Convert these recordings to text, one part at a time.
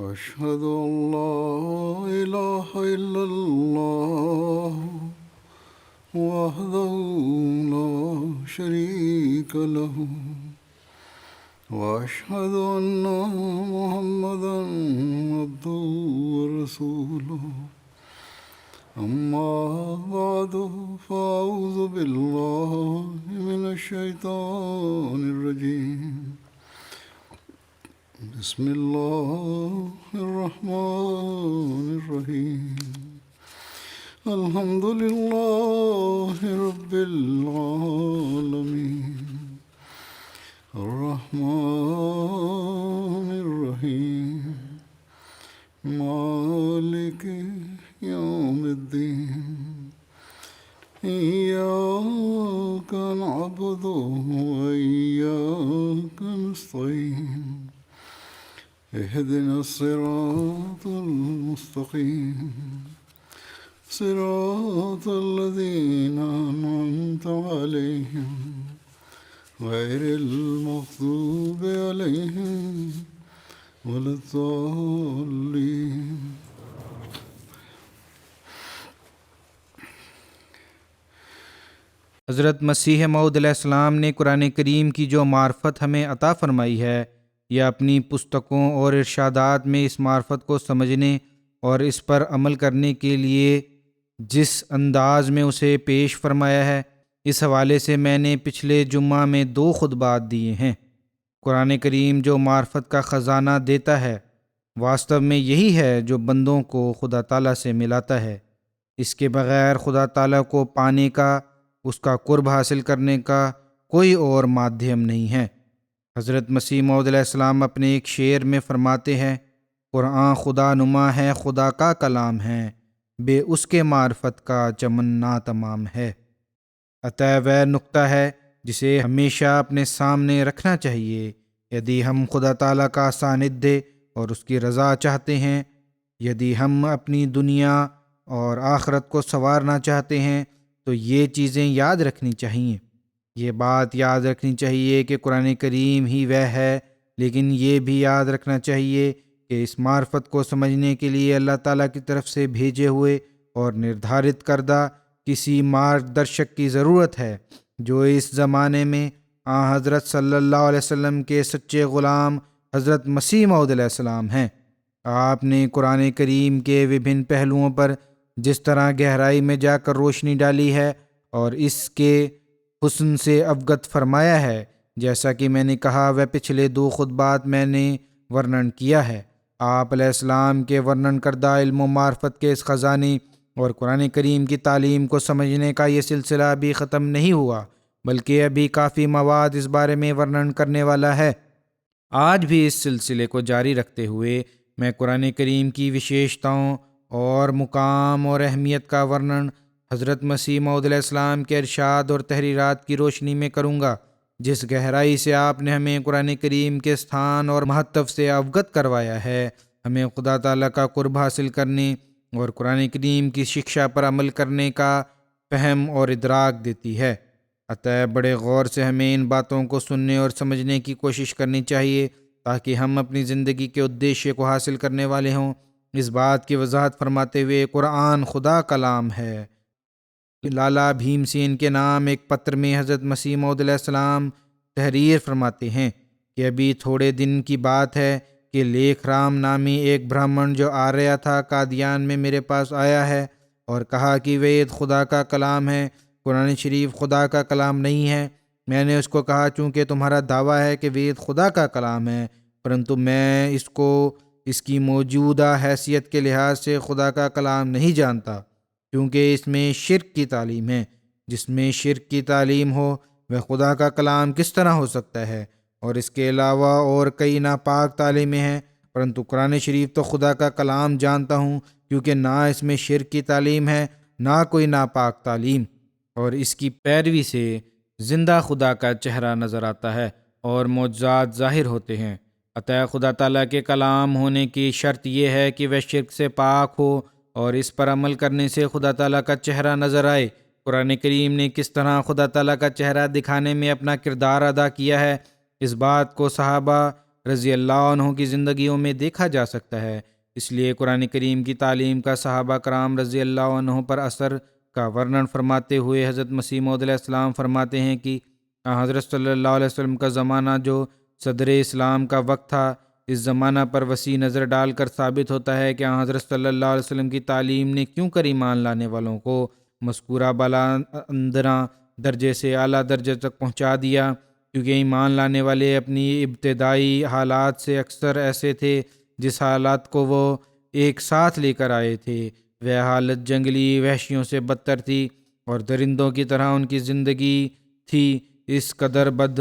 أشهد أن لا إله إلا الله وحده لا شريك له وأشهد أن محمدا عبده ورسوله أما بعد فأعوذ بالله من الشيطان الرجيم بسم الله الرحمن الرحيم الحمد لله رب العالمين الرحمن الرحيم مالك يوم الدين إياك نعبد وإياك نستعين اهدنا الصراط المستقيم صراط الذين أنعمت عليهم غير المغضوب عليهم ولا الضالين. حضرت مسیح موعود علیہ السلام نے قرآن کریم کی جو معرفت ہمیں عطا فرمائی ہے، یا اپنی پستکوں اور ارشادات میں اس معرفت کو سمجھنے اور اس پر عمل کرنے کے لیے جس انداز میں اسے پیش فرمایا ہے، اس حوالے سے میں نے پچھلے جمعہ میں 2 خطبات دیے ہیں۔ قرآن کریم جو معرفت کا خزانہ دیتا ہے، واستو میں یہی ہے جو بندوں کو خدا تعالیٰ سے ملاتا ہے۔ اس کے بغیر خدا تعالیٰ کو پانے کا، اس کا قرب حاصل کرنے کا کوئی اور مادھیم نہیں ہے۔ حضرت مسیح موعود علیہ السلام اپنے ایک شعر میں فرماتے ہیں، قرآن خدا نما ہے، خدا کا کلام ہے، بے اس کے معرفت کا چمن ناتمام ہے۔ عطا وہ نقطہ ہے جسے ہمیشہ اپنے سامنے رکھنا چاہیے۔ یدی ہم خدا تعالیٰ کا ساندھیہ اور اس کی رضا چاہتے ہیں، یدی ہم اپنی دنیا اور آخرت کو سنوارنا چاہتے ہیں، تو یہ چیزیں یاد رکھنی چاہیے۔ یہ بات یاد رکھنی چاہیے کہ قرآن کریم ہی وہ ہے، لیکن یہ بھی یاد رکھنا چاہیے کہ اس معرفت کو سمجھنے کے لیے اللہ تعالیٰ کی طرف سے بھیجے ہوئے اور نردھارت کردہ کسی مارگدرشک کی ضرورت ہے، جو اس زمانے میں حضرت صلی اللہ علیہ وسلم کے سچے غلام حضرت مسیح موعود علیہ السلام ہیں۔ آپ نے قرآن کریم کے وبھن پہلوؤں پر جس طرح گہرائی میں جا کر روشنی ڈالی ہے اور اس کے حسن سے اوگت فرمایا ہے، جیسا کہ میں نے کہا وہ پچھلے 2 خطبات میں نے ورنن کیا ہے۔ آپ علیہ السلام کے ورنن کردہ علم و معرفت کے اس خزانے اور قرآن کریم کی تعلیم کو سمجھنے کا یہ سلسلہ ابھی ختم نہیں ہوا، بلکہ ابھی کافی مواد اس بارے میں ورنن کرنے والا ہے۔ آج بھی اس سلسلے کو جاری رکھتے ہوئے میں قرآن کریم کی وشیشتاؤں اور مقام اور اہمیت کا ورنن حضرت مسیح موعود علیہ السلام کے ارشاد اور تحریرات کی روشنی میں کروں گا۔ جس گہرائی سے آپ نے ہمیں قرآن کریم کے استھان اور مہتو سے اوگت کروایا ہے، ہمیں خدا تعالیٰ کا قرب حاصل کرنے اور قرآن کریم کی شکشا پر عمل کرنے کا فہم اور ادراک دیتی ہے۔ اطیب بڑے غور سے ہمیں ان باتوں کو سننے اور سمجھنے کی کوشش کرنی چاہیے تاکہ ہم اپنی زندگی کے ادیشیہ کو حاصل کرنے والے ہوں۔ اس بات کی وضاحت فرماتے ہوئے قرآن خدا کلام ہے۔ لالا بھیم سین کے نام ایک پتر میں حضرت مسیح موعود علیہ السلام تحریر فرماتے ہیں کہ ابھی تھوڑے دن کی بات ہے کہ لیکھ رام نامی ایک برہمن جو آریہ تھا، قادیان میں میرے پاس آیا ہے اور کہا کہ وید خدا کا کلام ہے، قرآن شریف خدا کا کلام نہیں ہے۔ میں نے اس کو کہا چونکہ تمہارا دعویٰ ہے کہ وید خدا کا کلام ہے، پرنتو میں اس کو اس کی موجودہ حیثیت کے لحاظ سے خدا کا کلام نہیں جانتا، کیونکہ اس میں شرک کی تعلیم ہے۔ جس میں شرک کی تعلیم ہو وہ خدا کا کلام کس طرح ہو سکتا ہے؟ اور اس کے علاوہ اور کئی ناپاک تعلیمیں ہیں، پرنتو قرآن شریف تو خدا کا کلام جانتا ہوں، کیونکہ نہ اس میں شرک کی تعلیم ہے نہ کوئی ناپاک تعلیم، اور اس کی پیروی سے زندہ خدا کا چہرہ نظر آتا ہے اور معجزات ظاہر ہوتے ہیں۔ عطا خدا تعالیٰ کے کلام ہونے کی شرط یہ ہے کہ وہ شرک سے پاک ہو اور اس پر عمل کرنے سے خدا تعالیٰ کا چہرہ نظر آئے۔ قرآن کریم نے کس طرح خدا تعالیٰ کا چہرہ دکھانے میں اپنا کردار ادا کیا ہے، اس بات کو صحابہ رضی اللہ عنہ کی زندگیوں میں دیکھا جا سکتا ہے۔ اس لیے قرآن کریم کی تعلیم کا صحابہ کرام رضی اللہ عنہ پر اثر کا ورنن فرماتے ہوئے حضرت مسیح موعود علیہ السلام فرماتے ہیں کہ حضرت صلی اللہ علیہ وسلم کا زمانہ جو صدر اسلام کا وقت تھا، اس زمانہ پر وسیع نظر ڈال کر ثابت ہوتا ہے کہ حضرت صلی اللہ علیہ وسلم کی تعلیم نے کیوں کر ایمان لانے والوں کو مذکورہ بالا اندرا درجے سے اعلیٰ درجے تک پہنچا دیا، کیونکہ ایمان لانے والے اپنی ابتدائی حالات سے اکثر ایسے تھے جس حالات کو وہ ایک ساتھ لے کر آئے تھے۔ وہ حالت جنگلی وحشیوں سے بدتر تھی اور درندوں کی طرح ان کی زندگی تھی۔ اس قدر بد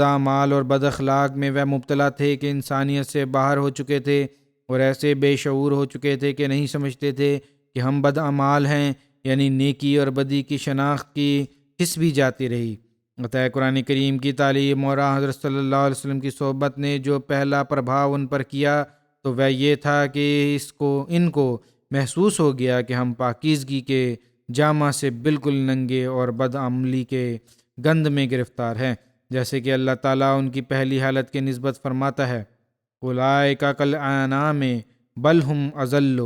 اعمال اور بد اخلاق میں وہ مبتلا تھے کہ انسانیت سے باہر ہو چکے تھے اور ایسے بے شعور ہو چکے تھے کہ نہیں سمجھتے تھے کہ ہم بد اعمال ہیں، یعنی نیکی اور بدی کی شناخت کی حس بھی جاتی رہی۔ عطا قرآن کریم کی تعلیم اور حضرت صلی اللہ علیہ وسلم کی صحبت نے جو پہلا پربھاؤ ان پر کیا تو وہ یہ تھا کہ ان کو محسوس ہو گیا کہ ہم پاکیزگی کے جامہ سے بالکل ننگے اور بدعملی کے گند میں گرفتار ہیں، جیسے کہ اللہ تعالیٰ ان کی پہلی حالت کے نسبت فرماتا ہے اولئک کالانعام بل ہم اضل،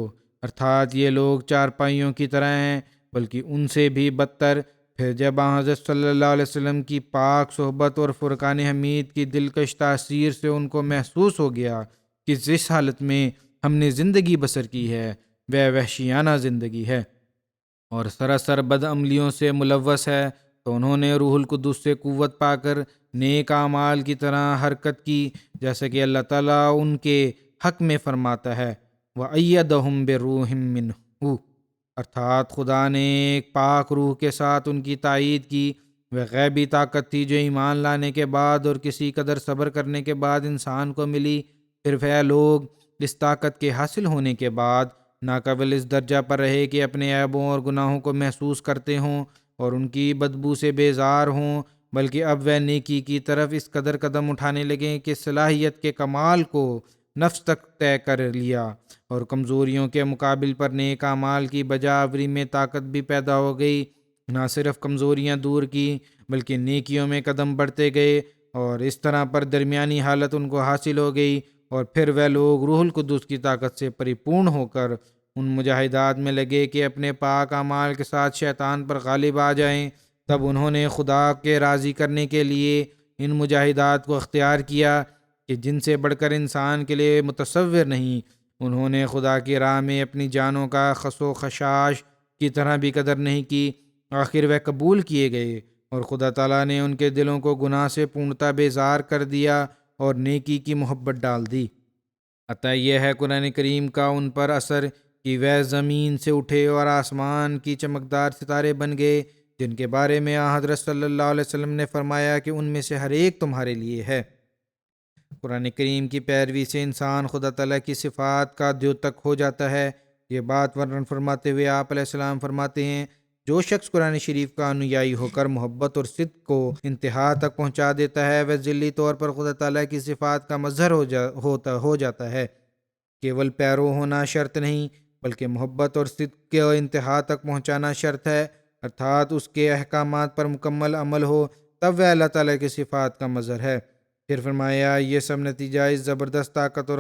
ارتھات یہ لوگ چارپائیوں کی طرح ہیں بلکہ ان سے بھی بدتر۔ پھر جب حضرت صلی اللہ علیہ وسلم کی پاک صحبت اور فرقان حمید کی دلکش تاثیر سے ان کو محسوس ہو گیا کہ جس حالت میں ہم نے زندگی بسر کی ہے وہ وحشیانہ زندگی ہے اور سراسر بد عملیوں سے ملوث ہے، تو انہوں نے روح القدس سے قوت پا کر نیک اعمال کی طرح حرکت کی، جیسا کہ اللہ تعالیٰ ان کے حق میں فرماتا ہے وَأَيَّدَهُمْ بِرُوحٍ مِّنْهُ، ارتھات خدا نے ایک پاک روح کے ساتھ ان کی تائید کی۔ وہ غیبی طاقت تھی جو ایمان لانے کے بعد اور کسی قدر صبر کرنے کے بعد انسان کو ملی۔ پھر وہ لوگ اس طاقت کے حاصل ہونے کے بعد ناقابل اس درجہ پر رہے کہ اپنے عیبوں اور گناہوں کو محسوس کرتے ہوں اور ان کی بدبو سے بیزار ہوں، بلکہ اب وہ نیکی کی طرف اس قدر قدم اٹھانے لگیں کہ صلاحیت کے کمال کو نفس تک طے کر لیا اور کمزوریوں کے مقابل پر نیک اعمال کی بجاوری میں طاقت بھی پیدا ہو گئی۔ نہ صرف کمزوریاں دور کی بلکہ نیکیوں میں قدم بڑھتے گئے اور اس طرح پر درمیانی حالت ان کو حاصل ہو گئی، اور پھر وہ لوگ روح القدس کی طاقت سے پریپورن ہو کر ان مجاہدات میں لگے کہ اپنے پاک اعمال کے ساتھ شیطان پر غالب آ جائیں۔ تب انہوں نے خدا کے راضی کرنے کے لیے ان مجاہدات کو اختیار کیا کہ جن سے بڑھ کر انسان کے لیے متصور نہیں۔ انہوں نے خدا کی راہ میں اپنی جانوں کا خس و خشاش کی طرح بھی قدر نہیں کی، آخر وہ قبول کیے گئے اور خدا تعالیٰ نے ان کے دلوں کو گناہ سے پورنتہ بیزار کر دیا اور نیکی کی محبت ڈال دی۔ عطا یہ ہے قرآن کریم کا ان پر اثر کہ وہ زمین سے اٹھے اور آسمان کی چمکدار ستارے بن گئے، جن کے بارے میں حضرت صلی اللہ علیہ وسلم نے فرمایا کہ ان میں سے ہر ایک تمہارے لیے ہے۔ قرآن کریم کی پیروی سے انسان خدا تعالیٰ کی صفات کا دیوتک ہو جاتا ہے۔ یہ بات ورنن فرماتے ہوئے آپ علیہ السلام فرماتے ہیں جو شخص قرآن شریف کا انویائی ہو کر محبت اور صدق کو انتہا تک پہنچا دیتا ہے، وہ ذلی طور پر خدا تعالیٰ کی صفات کا مظہر ہو جاتا ہے۔ کیول پیرو ہونا شرط نہیں بلکہ محبت اور صدق کے انتہا تک پہنچانا شرط ہے، ارتھات اس کے احکامات پر مکمل عمل ہو، تب وہ اللہ تعالیٰ کی صفات کا مظہر ہے۔ پھر فرمایا یہ سب نتیجہ اس زبردست طاقت اور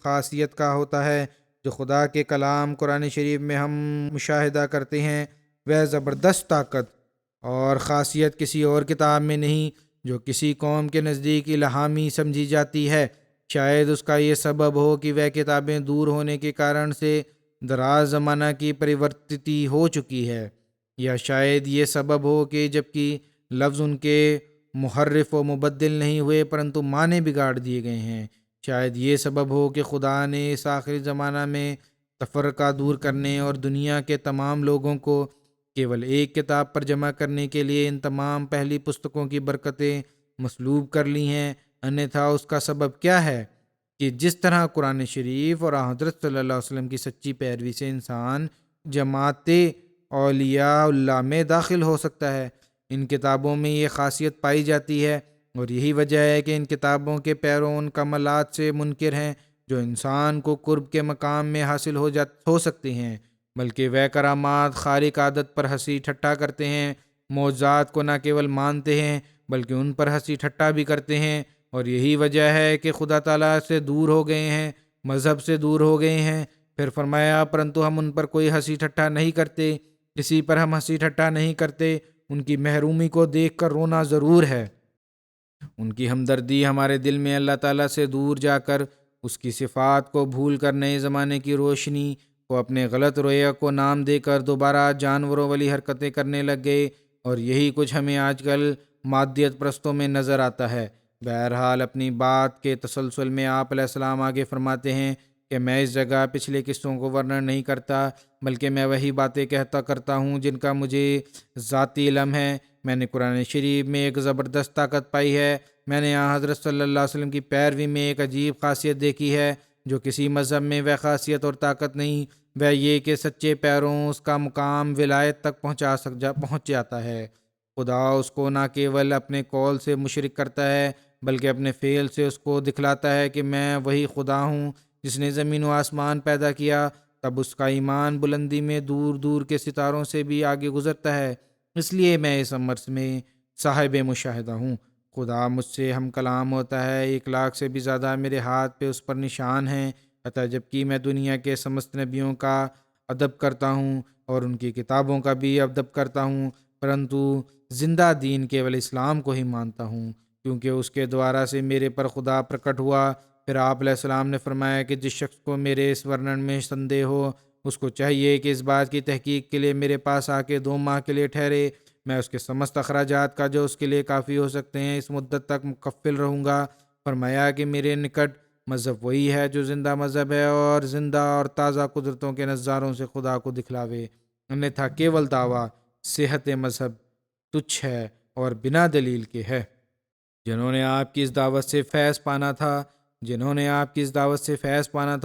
خاصیت کا ہوتا ہے جو خدا کے کلام قرآن شریف میں ہم مشاہدہ کرتے ہیں۔ وہ زبردست طاقت اور خاصیت کسی اور کتاب میں نہیں جو کسی قوم کے نزدیک الہامی سمجھی جاتی ہے۔ شاید اس کا یہ سبب ہو کہ وہ کتابیں دور ہونے کے کارن سے دراز زمانہ کی پریورتتی ہو چکی ہے، یا شاید یہ سبب ہو کہ جبکہ لفظ ان کے محرف و مبدل نہیں ہوئے پرنتو معنی بگاڑ دیے گئے ہیں۔ شاید یہ سبب ہو کہ خدا نے اس آخری زمانہ میں تفرقہ دور کرنے اور دنیا کے تمام لوگوں کو کیول ایک کتاب پر جمع کرنے کے لیے ان تمام پہلی پستکوں کی برکتیں مسلوب کر لی ہیں۔ انیتھا اس کا سبب کیا ہے کہ جس طرح قرآن شریف اور حضرت صلی اللہ علیہ وسلم کی سچی پیروی سے انسان جماعت اولیاء اللہ میں داخل ہو سکتا ہے، ان کتابوں میں یہ خاصیت پائی جاتی ہے، اور یہی وجہ ہے کہ ان کتابوں کے پیروں ان کمالات سے منکر ہیں جو انسان کو قرب کے مقام میں حاصل ہو سکتے ہیں، بلکہ وہ کرامات خارق عادت پر ہنسی ٹھٹا کرتے ہیں، معجزات کو نہ کیول مانتے ہیں بلکہ ان پر ہنسی ٹھٹا بھی کرتے ہیں، اور یہی وجہ ہے کہ خدا تعالیٰ سے دور ہو گئے ہیں، مذہب سے دور ہو گئے ہیں۔ پھر فرمایا پرنتو ہم ان پر کوئی ہنسی ٹھٹھا نہیں کرتے، کسی پر ہم ہنسی ٹھٹھا نہیں کرتے، ان کی محرومی کو دیکھ کر رونا ضرور ہے۔ ان کی ہمدردی ہمارے دل میں اللہ تعالیٰ سے دور جا کر اس کی صفات کو بھول کر نئے زمانے کی روشنی کو اپنے غلط رویہ کو نام دے کر دوبارہ جانوروں والی حرکتیں کرنے لگ گئے، اور یہی کچھ ہمیں آج کل مادیت پرستوں میں نظر آتا ہے۔ بہرحال اپنی بات کے تسلسل میں آپ علیہ السلام آگے فرماتے ہیں کہ میں اس جگہ پچھلے قصوں کو ورنن نہیں کرتا، بلکہ میں وہی باتیں کہتا کرتا ہوں جن کا مجھے ذاتی علم ہے۔ میں نے قرآن شریف میں ایک زبردست طاقت پائی ہے، میں نے یہاں حضرت صلی اللہ علیہ وسلم کی پیروی میں ایک عجیب خاصیت دیکھی ہے جو کسی مذہب میں وہ خاصیت اور طاقت نہیں، وہ یہ کہ سچے پیروں اس کا مقام ولایت تک پہنچ جاتا ہے۔ خدا اس کو نہ کیول اپنے قول سے مشرک کرتا ہے بلکہ اپنے فعل سے اس کو دکھلاتا ہے کہ میں وہی خدا ہوں جس نے زمین و آسمان پیدا کیا۔ تب اس کا ایمان بلندی میں دور دور کے ستاروں سے بھی آگے گزرتا ہے۔ اس لیے میں اس امر میں صاحب مشاہدہ ہوں۔ خدا مجھ سے ہم کلام ہوتا ہے، 1,00,000 سے بھی زیادہ میرے ہاتھ پہ اس پر نشان ہیں، حتیٰ جبکہ میں دنیا کے سمست نبیوں کا ادب کرتا ہوں اور ان کی کتابوں کا بھی ادب کرتا ہوں، پرنتو زندہ دین کیول اسلام کو ہی مانتا ہوں، کیونکہ اس کے دوارا سے میرے پر خدا پرکٹ ہوا۔ پھر آپ علیہ السلام نے فرمایا کہ جس شخص کو میرے اس ورنن میں سندے ہو، اس کو چاہیے کہ اس بات کی تحقیق کے لیے میرے پاس آ کے 2 ماہ کے لیے ٹھہرے۔ میں اس کے سمست اخراجات کا جو اس کے لیے کافی ہو سکتے ہیں اس مدت تک مکفل رہوں گا۔ فرمایا کہ میرے نکٹ مذہب وہی ہے جو زندہ مذہب ہے اور زندہ اور تازہ قدرتوں کے نظاروں سے خدا کو دکھلاوے، انیتھا کیول دعویٰ صحت مذہب تچھ ہے اور بنا دلیل کے ہے۔ جنہوں نے آپ کی اس دعوت سے فیض پانا تھا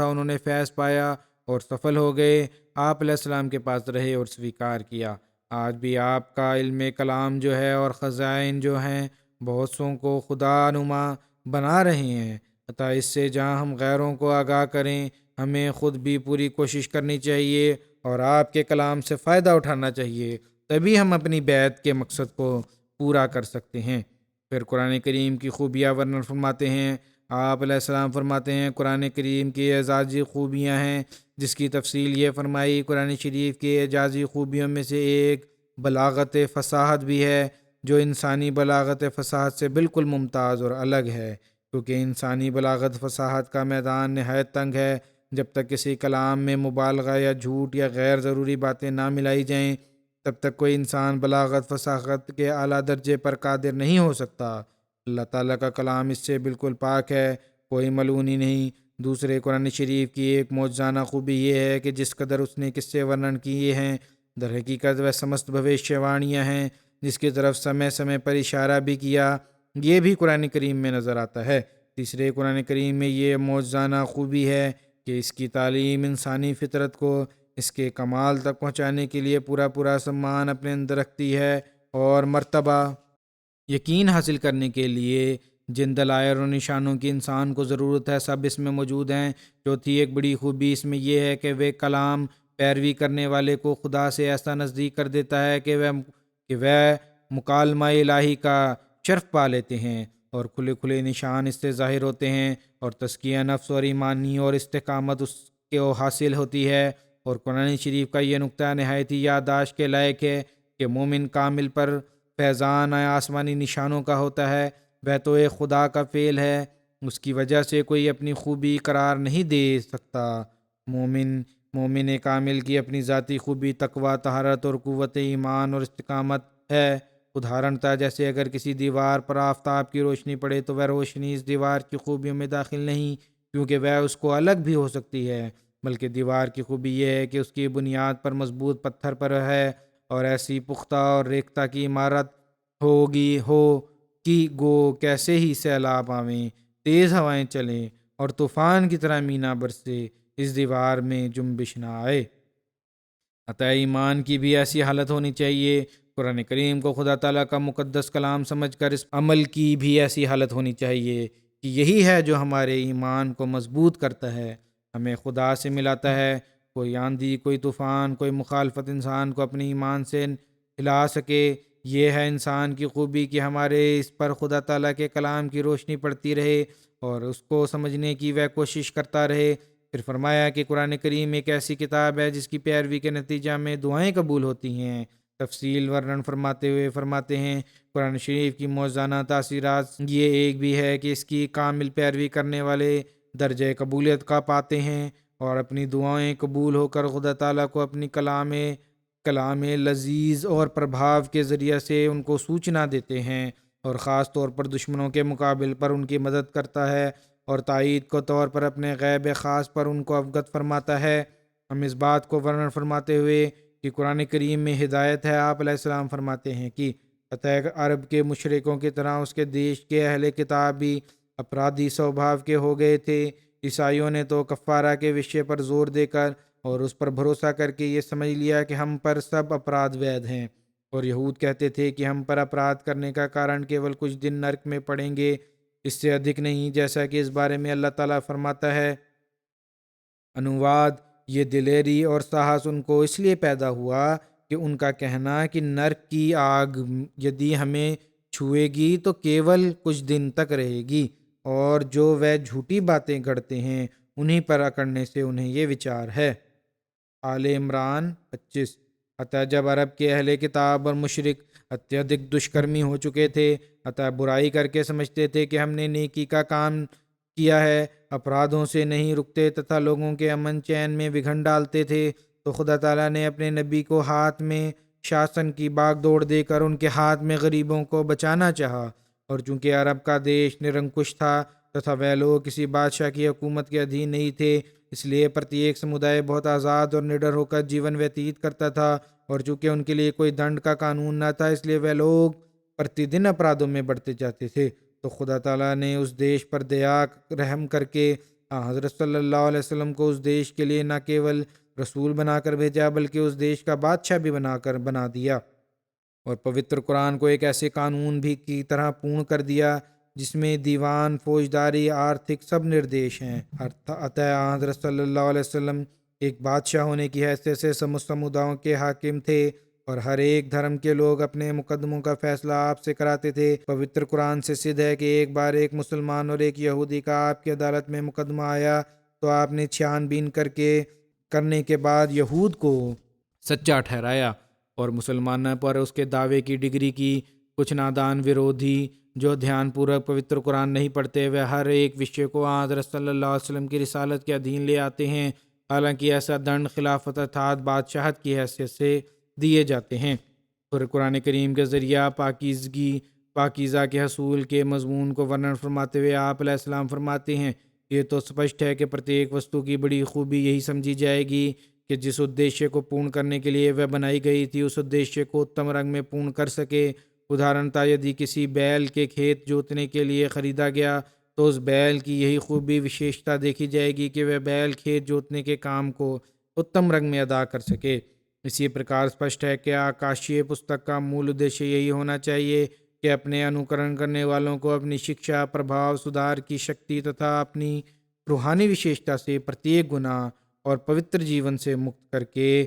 انہوں نے فیض پایا اور سفل ہو گئے۔ آپ علیہ السلام کے پاس رہے اور سویکار کیا۔ آج بھی آپ کا علم کلام جو ہے اور خزائن جو ہیں بہت سوں کو خدا نما بنا رہے ہیں، عطا اس سے جہاں ہم غیروں کو آگاہ کریں، ہمیں خود بھی پوری کوشش کرنی چاہیے اور آپ کے کلام سے فائدہ اٹھانا چاہیے، تبھی ہم اپنی بیعت کے مقصد کو پورا کر سکتے ہیں۔ پھر قرآن کریم کی خوبیاں ورنن فرماتے ہیں۔ آپ علیہ السلام فرماتے ہیں قرآن کریم کی اعزازی خوبیاں ہیں جس کی تفصیل یہ فرمائی۔ قرآن شریف کی اعزازی خوبیوں میں سے ایک بلاغت فصاحت بھی ہے، جو انسانی بلاغت فصاحت سے بالکل ممتاز اور الگ ہے، کیونکہ انسانی بلاغت فصاحت کا میدان نہایت تنگ ہے۔ جب تک کسی کلام میں مبالغہ یا جھوٹ یا غیر ضروری باتیں نہ ملائی جائیں تب تک کوئی انسان بلاغت فصاحت کے اعلیٰ درجے پر قادر نہیں ہو سکتا۔ اللہ تعالیٰ کا کلام اس سے بالکل پاک ہے، کوئی ملعونی نہیں۔ دوسرے قرآن شریف کی ایک معجزانہ خوبی یہ ہے کہ جس قدر اس نے قصے ورنن کیے ہیں، در حقیقت وہ سمست بھوشیہ وانیاں ہیں جس کی طرف سمے سمے پر اشارہ بھی کیا، یہ بھی قرآن کریم میں نظر آتا ہے۔ تیسرے قرآن کریم میں یہ معجزانہ خوبی ہے کہ اس کی تعلیم انسانی فطرت کو اس کے کمال تک پہنچانے کے لیے پورا سامان اپنے اندر رکھتی ہے، اور مرتبہ یقین حاصل کرنے کے لیے جن دلائل اور نشانوں کی انسان کو ضرورت ہے سب اس میں موجود ہیں۔ چوتھی ایک بڑی خوبی اس میں یہ ہے کہ وہ کلام پیروی کرنے والے کو خدا سے ایسا نزدیک کر دیتا ہے کہ وہ مکالمہ الہی کا شرف پا لیتے ہیں، اور کھلے کھلے نشان اس سے ظاہر ہوتے ہیں، اور تزکیہ نفس اور ایمانی اور استقامت اس کو حاصل ہوتی ہے۔ اور قرآن شریف کا یہ نقطہ نہایت ہی یادداشت کے لائق ہے کہ مومن کامل پر فیضان آسمانی نشانوں کا ہوتا ہے، وہ تو ایک خدا کا فعل ہے، اس کی وجہ سے کوئی اپنی خوبی قرار نہیں دے سکتا۔ مومن کامل کی اپنی ذاتی خوبی تقویٰ، طہارت اور قوت ایمان اور استقامت ہے۔ ادھارنتا جیسے اگر کسی دیوار پر آفتاب کی روشنی پڑے تو وہ روشنی اس دیوار کی خوبیوں میں داخل نہیں، کیونکہ وہ اس کو الگ بھی ہو سکتی ہے، بلکہ دیوار کی خوبی یہ ہے کہ اس کی بنیاد پر مضبوط پتھر پر ہے، اور ایسی پختہ اور ریختہ کی عمارت ہو کہ گو کیسے ہی سیلاب آویں، تیز ہوائیں چلیں اور طوفان کی طرح مینا برسے، اس دیوار میں جنبش نہ آئے۔ عطا ایمان کی بھی ایسی حالت ہونی چاہیے۔ قرآن کریم کو خدا تعالیٰ کا مقدس کلام سمجھ کر اس عمل کی بھی ایسی حالت ہونی چاہیے کہ یہی ہے جو ہمارے ایمان کو مضبوط کرتا ہے، ہمیں خدا سے ملاتا ہے۔ کوئی آندھی، کوئی طوفان، کوئی مخالفت انسان کو اپنے ایمان سے ہلا سکے یہ ہے انسان کی خوبی کہ ہمارے اس پر خدا تعالیٰ کے کلام کی روشنی پڑتی رہے اور اس کو سمجھنے کی وہ کوشش کرتا رہے۔ پھر فرمایا کہ قرآن کریم ایک ایسی کتاب ہے جس کی پیروی کے نتیجہ میں دعائیں قبول ہوتی ہیں۔ تفصیل ورنن فرماتے ہوئے فرماتے ہیں قرآن شریف کی موزانہ تاثیرات یہ ایک بھی ہے کہ اس کی کامل پیروی کرنے والے درجہ قبولیت کا پاتے ہیں اور اپنی دعائیں قبول ہو کر خدا تعالیٰ کو اپنی کلام لذیذ اور پربھاو کے ذریعے سے ان کو سوچنا دیتے ہیں اور خاص طور پر دشمنوں کے مقابل پر ان کی مدد کرتا ہے اور تائید کو طور پر اپنے غیب خاص پر ان کو اوگت فرماتا ہے۔ ہم اس بات کو ورنن فرماتے ہوئے کہ قرآن کریم میں ہدایت ہے، آپ علیہ السلام فرماتے ہیں کہ فتح عرب کے مشرکوں کی طرح اس کے دیش کے اہل کتاب بھی اپرادھی سوبھاو کے ہو گئے تھے۔ عیسائیوں نے تو کفارہ کے وشے پر زور دے کر اور اس پر بھروسہ کر کے یہ سمجھ لیا کہ ہم پر سب اپرادھ وید ہیں، اور یہود کہتے تھے کہ ہم پر اپرادھ کرنے کا کارن کیول کچھ دن نرک میں پڑیں گے، اس سے ادھک نہیں، جیسا کہ اس بارے میں اللہ تعالیٰ فرماتا ہے انواد یہ دلیری اور ساہس ان کو اس لیے پیدا ہوا کہ ان کا کہنا کہ نرک کی آگ یدی ہمیں چھوئے گی تو کیول کچھ دن تک رہے گی، اور جو وہ جھوٹی باتیں گڑھتے ہیں انہی پر اکڑنے سے انہیں یہ وچار ہے۔ آل عمران 25۔ حتیٰ جب عرب کے اہل کتاب اور مشرک اتیدک دشکرمی ہو چکے تھے، حتیٰ برائی کر کے سمجھتے تھے کہ ہم نے نیکی کا کام کیا ہے، اپرادھوں سے نہیں رکتے تتھا لوگوں کے امن چین میں وگھن ڈالتے تھے، تو خدا تعالیٰ نے اپنے نبی کو ہاتھ میں شاسن کی باغ دوڑ دے کر ان کے ہاتھ میں غریبوں کو بچانا چاہا، اور چونکہ عرب کا دیش نرنکش تھا تتھا وہ لوگ کسی بادشاہ کی حکومت کے ادھین نہیں تھے، اس لیے پرتیک سمودائے بہت آزاد اور نڈر ہو کر جیون ویتیت کرتا تھا، اور چونکہ ان کے لیے کوئی دنڈ کا قانون نہ تھا اس لیے وہ لوگ پرتی دن اپرادھوں میں بڑھتے جاتے تھے۔ تو خدا تعالیٰ نے اس دیش پر دیا رحم کر کے حضرت صلی اللہ علیہ وسلم کو اس دیش کے لیے نہ کیول رسول بنا کر بھیجا بلکہ اس دیش کا بادشاہ بھی بنا دیا، اور پوتر قرآن کو ایک ایسے قانون بھی کی طرح پورن کر دیا جس میں دیوان، فوجداری، آرتھک سب نردیش ہیں۔ عطا حضرت صلی اللہ علیہ وسلم ایک بادشاہ ہونے کی حیثیت سے سمست سموداؤں کے حاکم تھے، اور ہر ایک دھرم کے لوگ اپنے مقدموں کا فیصلہ آپ سے کراتے تھے۔ پوتر قرآن سے سدھ ہے کہ ایک بار ایک مسلمان اور ایک یہودی کا آپ کی عدالت میں مقدمہ آیا تو آپ نے چھان بین کرنے کے بعد یہود کو سچا ٹھہرایا اور مسلمانوں پر اس کے دعوے کی ڈگری کی۔ کچھ نادان ورودھی جو دھیان پورک پوتر قرآن نہیں پڑھتے وہ ہر ایک وشے کو حضرت صلی اللہ علیہ وسلم کی رسالت کے ادھین لے آتے ہیں، حالانکہ ایسا دنڈ خلافت ارتھات بادشاہت کی حیثیت سے دیے جاتے ہیں۔ پھر قرآن کریم کے ذریعہ پاکیزہ کے حصول کے مضمون کو ورنن فرماتے ہوئے آپ علیہ السلام فرماتے ہیں یہ تو سپشٹ ہے کہ پرتیک وستو کی بڑی خوبی یہی سمجھی جائے گی کہ جس ادیشیہ کو پورن کرنے کے لیے وہ بنائی گئی تھی اس ادیشیہ کو اتم رنگ میں پورن کر سکے۔ ادھارنتا یدی کسی بیل کے کھیت جوتنے کے لیے خریدا گیا تو اس بیل کی یہی خوبی وشیشتا دیکھی جائے گی کہ وہ بیل کھیت جوتنے کے کام کو اتم رنگ میں ادا کر سکے۔ اسی پرکار اسپشٹ ہے کہ آکاشیہ پستک کا مول ادیشیہ یہی ہونا چاہیے کہ اپنے انوکرن کرنے والوں کو اپنی شکشا، پربھاؤ، سدھار کی شکتی تتھا اپنی روحانی وشیشتا سے پرتیک گناہ اور پوتر جیون سے مکت کر کے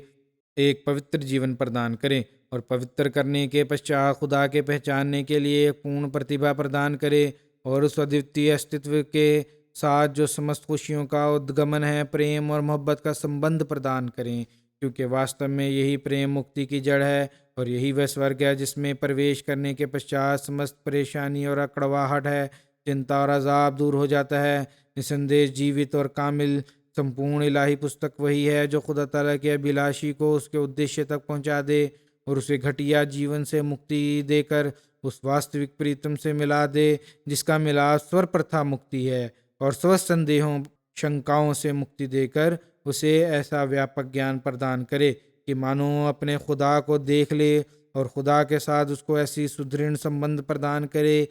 ایک پوتر جیون پردان کریں، اور پوتر کرنے کے پشچات خدا کے پہچاننے کے لیے ایک پورن پرتبھا پردان کرے، اور اس ادوتیہ استتو کے ساتھ جو سمست خوشیوں کا ادگمن ہے پریم اور محبت کا سمبندھ پردان کریں، کیونکہ واستو میں یہی پریم مکتی کی جڑ ہے، اور یہی وہ سورگ ہے جس میں پرویش کرنے کے پشچات سمست پریشانی اور اکڑواہٹ ہے، چنتا اور عذاب دور ہو جاتا ہے۔ نسندیش جیوت اور کامل سمپورن الہی پستک وہی ہے جو خدا تعالیٰ کے ابھیلاشی کو اس کے ادیشیہ تک پہنچا دے اور اسے گھٹیا جیون سے مکتی دے کر اس واستوک پریتم سے ملا دے جس کا ملاپ سور پرتھا مکتی ہے، اور سندیہوں شنکاؤں سے مکتی دے کر اسے ایسا ویاپک گیان پردان کرے کہ مانو اپنے خدا کو دیکھ لے، اور خدا کے ساتھ اس کو ایسی سدھڑ سمبندھ پردان کرے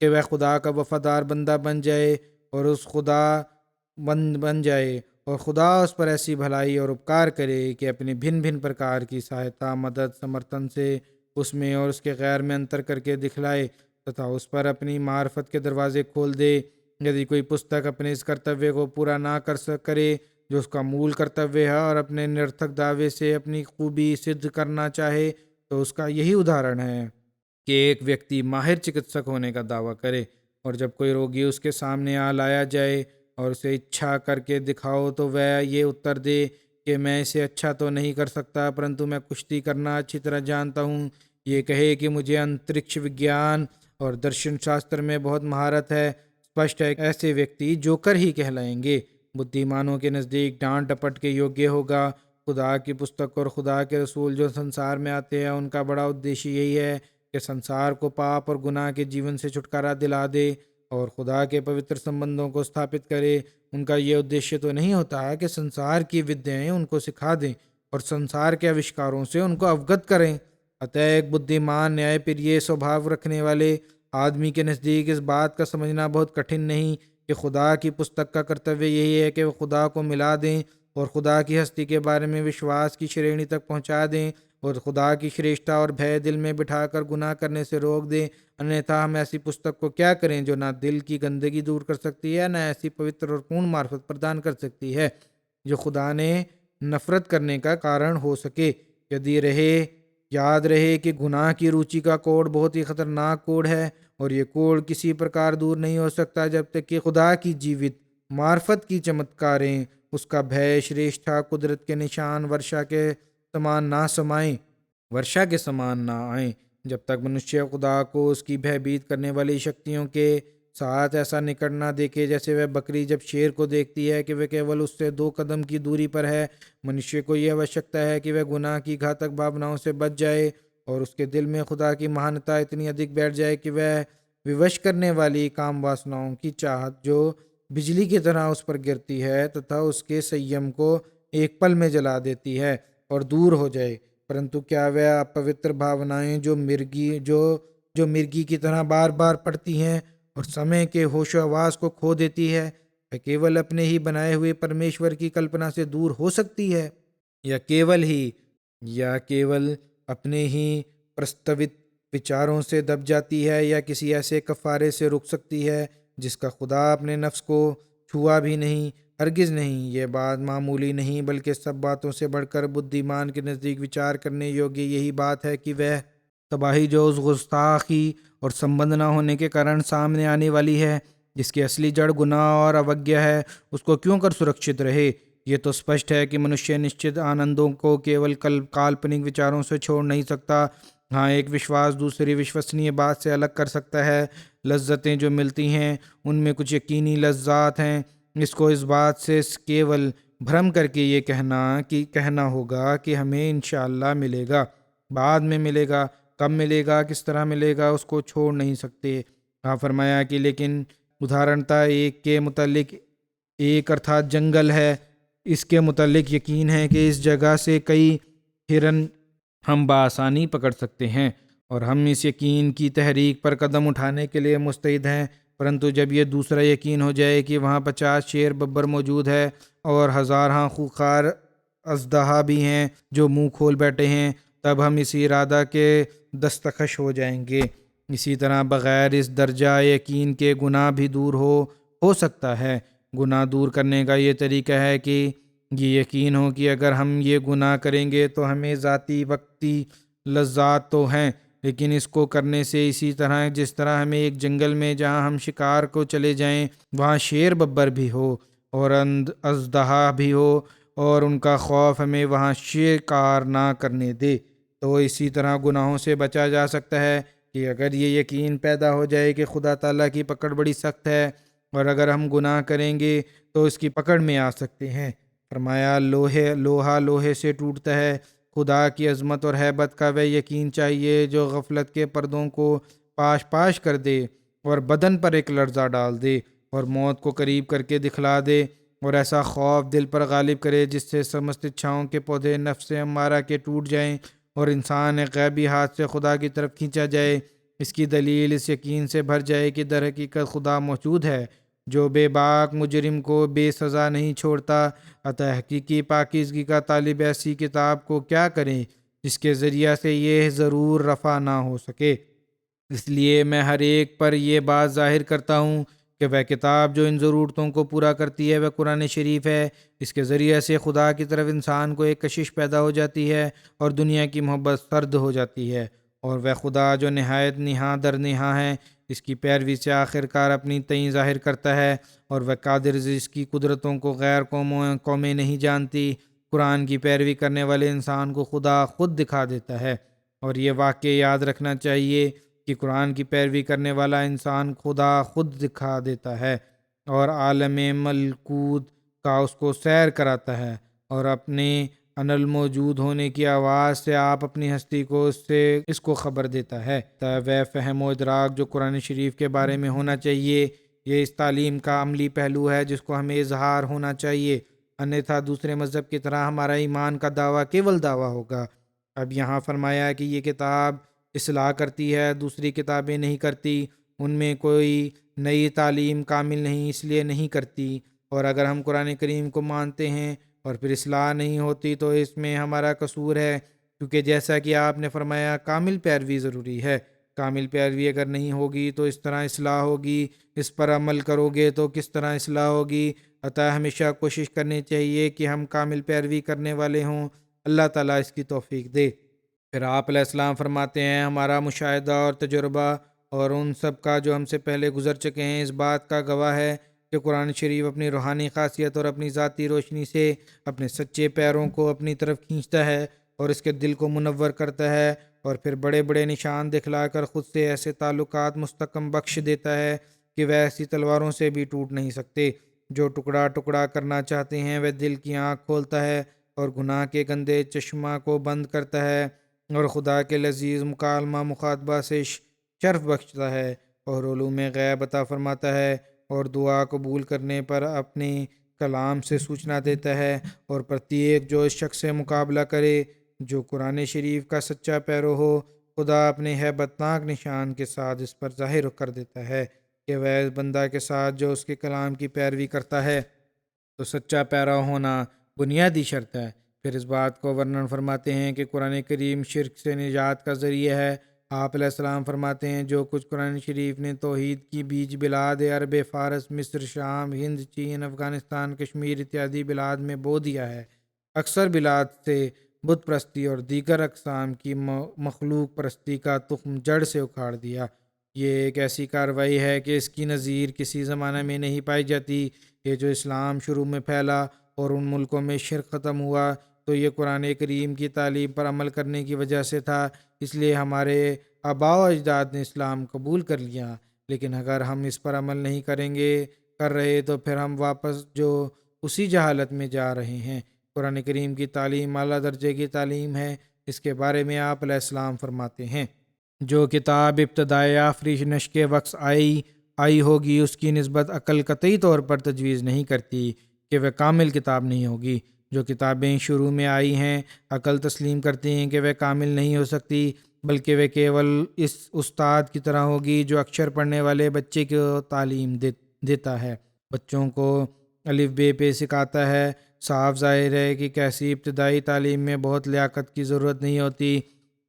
کہ وہ خدا کا وفادار بندہ بن جائے اور اس خدا بن جائے، اور خدا اس پر ایسی بھلائی اور اپکار کرے کہ اپنی بھن بھن پرکار کی سہایتا، مدد، سمرتھن سے اس میں اور اس کے غیر میں انتر کر کے دکھلائے تتھا اس پر اپنی معرفت کے دروازے کھول دے۔ یدی کوئی پستک اپنے اس کرتویہ کو پورا نہ کرے جو اس کا مول کرتویہ ہے، اور اپنے نرتھک دعوے سے اپنی خوبی سدھ کرنا چاہے تو اس کا یہی ادھارن ہے۔ کہ ایک ویکتی ماہر چکتسک ہونے کا دعویٰ کرے اور جب کوئی روگی اس کے سامنے لایا جائے اور اسے اچھا کر کے دکھاؤ تو وہ یہ اتر دے کہ میں اسے اچھا تو نہیں کر سکتا پرنتو میں کشتی کرنا اچھی طرح جانتا ہوں، یہ کہے کہ مجھے انترکش وگیان اور درشن شاستر میں بہت مہارت ہے، اسپشٹ ہے ایسے ویکتی جوکر ہی کہلائیں گے۔ بدھیمانوں کے نزدیک ڈانٹ ڈپٹ کے یوگیہ ہوگا۔ خدا کی پستک اور خدا کے رسول جو سنسار میں آتے ہیں ان کا بڑا ادیش یہی ہے کہ سنسار کو پاپ اور گناہ کے جیون سے چھٹکارا دلا دے اور خدا کے پوتر سمبندوں کو استھاپت کرے۔ ان کا یہ ادیشیہ تو نہیں ہوتا کہ سنسار کی ودیائیں ان کو سکھا دیں اور سنسار کے آوشکاروں سے ان کو اوگت کریں۔ اتہ ایک بدھیمان نیائے پریہ سوبھاو رکھنے والے آدمی کے نزدیک اس بات کا سمجھنا بہت کٹھن نہیں کہ خدا کی پستک کا کرتویہ یہی ہے کہ وہ خدا کو ملا دیں اور خدا کی ہستی کے بارے میں وشواس کی شرینی تک پہنچا دیں اور خدا کی شریشٹھتا اور بھے دل میں بٹھا کر گناہ کرنے سے روک دیں۔ انیتھا ہم ایسی پستک کو کیا کریں جو نہ دل کی گندگی دور کر سکتی ہے، نہ ایسی پوتر اور پورن معرفت پردان کر سکتی ہے جو خدا نے نفرت کرنے کا کارن ہو سکے۔ یاد رہے کہ گناہ کی روچی کا کوڑ بہت ہی خطرناک کوڑ ہے اور یہ کوڑ کسی پرکار دور نہیں ہو سکتا جب تک کہ خدا کی جیوت معرفت کی چمتکاریں، اس کا بھے، شریشٹھا، قدرت کے نشان ورشا کے سمان نہ آئیں۔ جب تک منشیہ خدا کو اس کی بھیبیت کرنے والی شکتیوں کے ساتھ ایسا نکٹ نہ دیکھے جیسے وہ بکری جب شیر کو دیکھتی ہے کہ وہ کیول اس سے 2 قدم کی دوری پر ہے۔ منشیہ کو یہ آوشکتا ہے کہ وہ گناہ کی گھاتک بھاوناؤں سے بچ جائے اور اس کے دل میں خدا کی مہانتا اتنی ادھک بیٹھ جائے کہ وہ ووش کرنے والی کام واسناؤں کی چاہت جو بجلی کی طرح اس پر گرتی ہے تتھا اس کے سیم کو ایک پل میں جلا دیتی ہے اور دور ہو جائے، پرنتو کیا وہ اپوتر بھاونائیں جو مرگی کی طرح بار بار پڑتی ہیں اور سمے کے ہوش و حواس کو کھو دیتی ہے، وہ کیول اپنے ہی بنائے ہوئے پرمیشور کی کلپنا سے دور ہو سکتی ہے یا کیول اپنے ہی پرستوت وچاروں سے دب جاتی ہے یا کسی ایسے کفارے سے رک سکتی ہے جس کا خدا اپنے نفس کو چھوا بھی نہیں؟ ہرگز نہیں۔ یہ بات معمولی نہیں بلکہ سب باتوں سے بڑھ کر بدھیمان کے نزدیک وچار کرنے یوگی یہی بات ہے کہ وہ تباہی جو اس گستاخی اور سمبندھ نہ ہونے کے کارن سامنے آنے والی ہے، جس کی اصلی جڑ گناہ اور اوگیا ہے، اس کو کیوں کر سرکشت رہے۔ یہ تو اسپشٹ ہے کہ منشیہ نشچت آنندوں کو کیول کالپنک وچاروں سے چھوڑ نہیں سکتا۔ ہاں، ایک وشواس دوسری وشوسنیہ بات سے الگ کر سکتا ہے۔ لذتیں جو ملتی ہیں ان میں کچھ یقینی لذات ہیں۔ اس کو اس بات سے کیول بھرم کر کے یہ کہنا ہوگا کہ ہمیں انشاءاللہ ملے گا، بعد میں ملے گا، کب ملے گا، کس طرح ملے گا، اس کو چھوڑ نہیں سکتے۔ کہا فرمایا کہ لیکن ادھارنتا ایک کے متعلق ایک ارتھات جنگل ہے، اس کے متعلق یقین ہے کہ اس جگہ سے کئی ہرن ہم بآسانی پکڑ سکتے ہیں اور ہم اس یقین کی تحریک پر قدم اٹھانے کے لیے مستعد ہیں، پرنتو جب یہ دوسرا یقین ہو جائے کہ وہاں 50 شیر ببر موجود ہے اور 1000 خوخار اژدہا بھی ہیں جو منہ کھول بیٹھے ہیں، تب ہم اسی ارادہ کے دستخش ہو جائیں گے۔ اسی طرح بغیر اس درجہ یقین کے گناہ بھی دور ہو سکتا ہے۔ گناہ دور کرنے کا یہ طریقہ ہے کہ یہ یقین ہو کہ اگر ہم یہ گناہ کریں گے تو ہمیں ذاتی وقتی لذات تو ہیں، لیکن اس کو کرنے سے اسی طرح جس طرح ہمیں ایک جنگل میں جہاں ہم شکار کو چلے جائیں وہاں شیر ببر بھی ہو اور اژدہا بھی ہو اور ان کا خوف ہمیں وہاں شکار نہ کرنے دے، تو اسی طرح گناہوں سے بچا جا سکتا ہے کہ اگر یہ یقین پیدا ہو جائے کہ خدا تعالیٰ کی پکڑ بڑی سخت ہے اور اگر ہم گناہ کریں گے تو اس کی پکڑ میں آ سکتے ہیں۔ فرمایا لوہا لوہے سے ٹوٹتا ہے، خدا کی عظمت اور ہیبت کا وہ یقین چاہیے جو غفلت کے پردوں کو پاش کر دے اور بدن پر ایک لرزہ ڈال دے اور موت کو قریب کر کے دکھلا دے اور ایسا خوف دل پر غالب کرے جس سے سمست اچھاؤں کے پودے نفس امارہ کے ٹوٹ جائیں اور انسان ایک غیبی ہاتھ سے خدا کی طرف کھینچا جائے۔ اس کی دلیل اس یقین سے بھر جائے کہ در حقیقت خدا موجود ہے جو بے باک مجرم کو بے سزا نہیں چھوڑتا۔ اتہ حقیقی پاکیزگی کا طالب ایسی کتاب کو کیا کریں جس کے ذریعہ سے یہ ضرور رفع نہ ہو سکے۔ اس لیے میں ہر ایک پر یہ بات ظاہر کرتا ہوں کہ وہ کتاب جو ان ضرورتوں کو پورا کرتی ہے وہ قرآن شریف ہے۔ اس کے ذریعے سے خدا کی طرف انسان کو ایک کشش پیدا ہو جاتی ہے اور دنیا کی محبت سرد ہو جاتی ہے اور وہ خدا جو نہایت نہاں در نہاں ہے، اس کی پیروی سے آخر کار اپنی تعین ظاہر کرتا ہے، اور وہ قادر جس کی قدرتوں کو غیر قومیں نہیں جانتی۔ قرآن کی پیروی کرنے والے انسان کو خدا خود دکھا دیتا ہے، اور یہ واقعہ یاد رکھنا چاہیے کہ قرآن کی پیروی کرنے والا انسان خدا خود دکھا دیتا ہے، اور عالم ملکوت کا اس کو سیر کراتا ہے، اور اپنے انل موجود ہونے کی آواز سے آپ اپنی ہستی کو اس کو خبر دیتا ہے۔ وہ فہم و ادراک جو قرآن شریف کے بارے میں ہونا چاہیے، یہ اس تعلیم کا عملی پہلو ہے جس کو ہمیں اظہار ہونا چاہیے، انیتھا دوسرے مذہب کی طرح ہمارا ایمان کا دعویٰ کیول دعویٰ ہوگا۔ اب یہاں فرمایا کہ یہ کتاب اصلاح کرتی ہے، دوسری کتابیں نہیں کرتی، ان میں کوئی نئی تعلیم کامل نہیں اس لیے نہیں کرتی، اور اگر ہم قرآن کریم کو مانتے ہیں اور پھر اصلاح نہیں ہوتی تو اس میں ہمارا قصور ہے، کیونکہ جیسا کہ آپ نے فرمایا کامل پیروی ضروری ہے۔ کامل پیروی اگر نہیں ہوگی تو اس طرح اصلاح ہوگی، اس پر عمل کرو گے تو کس طرح اصلاح ہوگی؟ عطا ہمیشہ کوشش کرنی چاہیے کہ ہم کامل پیروی کرنے والے ہوں۔ اللہ تعالیٰ اس کی توفیق دے۔ پھر آپ علیہ السلام فرماتے ہیں، ہمارا مشاہدہ اور تجربہ اور ان سب کا جو ہم سے پہلے گزر چکے ہیں اس بات کا گواہ ہے کہ قرآن شریف اپنی روحانی خاصیت اور اپنی ذاتی روشنی سے اپنے سچے پیروں کو اپنی طرف کھینچتا ہے اور اس کے دل کو منور کرتا ہے، اور پھر بڑے بڑے نشان دکھلا کر خود سے ایسے تعلقات مستحکم بخش دیتا ہے کہ وہ ایسی تلواروں سے بھی ٹوٹ نہیں سکتے۔ جو ٹکڑا ٹکڑا کرنا چاہتے ہیں وہ دل کی آنکھ کھولتا ہے اور گناہ کے گندے چشمہ کو بند کرتا ہے، اور خدا کے لذیذ مکالمہ مخاطبہ سے شرف بخشتا ہے، اور علوم غیب عطا فرماتا ہے، اور دعا قبول کرنے پر اپنے کلام سے سوچنا دیتا ہے، اور پرتیک جو اس شخص سے مقابلہ کرے جو قرآن شریف کا سچا پیرو ہو، خدا اپنے ہیبت ناک نشان کے ساتھ اس پر ظاہر کر دیتا ہے کہ وہ اس بندہ کے ساتھ جو اس کے کلام کی پیروی کرتا ہے تو سچا پیرا ہونا بنیادی شرط ہے۔ پھر اس بات کو ورنن فرماتے ہیں کہ قرآن کریم شرک سے نجات کا ذریعہ ہے۔ آپ علیہ السلام فرماتے ہیں، جو کچھ قرآن شریف نے توحید کی بیج بلاد عرب فارس، مصر، شام، ہند، چین، افغانستان، کشمیر اتیادی بلاد میں بو دیا ہے، اکثر بلاد سے بت پرستی اور دیگر اقسام کی مخلوق پرستی کا تخم جڑ سے اکھاڑ دیا۔ یہ ایک ایسی کارروائی ہے کہ اس کی نظیر کسی زمانہ میں نہیں پائی جاتی۔ یہ جو اسلام شروع میں پھیلا اور ان ملکوں میں شرک ختم ہوا تو یہ قرآن کریم کی تعلیم پر عمل کرنے کی وجہ سے تھا، اس لیے ہمارے آباء و اجداد نے اسلام قبول کر لیا۔ لیکن اگر ہم اس پر عمل نہیں کر رہے تو پھر ہم واپس جو اسی جہالت میں جا رہے ہیں۔ قرآن کریم کی تعلیم اعلیٰ درجے کی تعلیم ہے۔ اس کے بارے میں آپ علیہ السلام فرماتے ہیں، جو کتاب ابتدائے آفریشنش کے وقت آئی ہوگی اس کی نسبت عقل قطعی طور پر تجویز نہیں کرتی کہ وہ کامل کتاب نہیں ہوگی۔ جو کتابیں شروع میں آئی ہیں عقل تسلیم کرتی ہیں کہ وہ کامل نہیں ہو سکتی، بلکہ وہ کیول اس استاد کی طرح ہوگی جو اکشر پڑھنے والے بچے کو تعلیم دیتا ہے، بچوں کو الف بے پہ سکھاتا ہے۔ صاف ظاہر ہے کہ کیسی ابتدائی تعلیم میں بہت لیاقت کی ضرورت نہیں ہوتی۔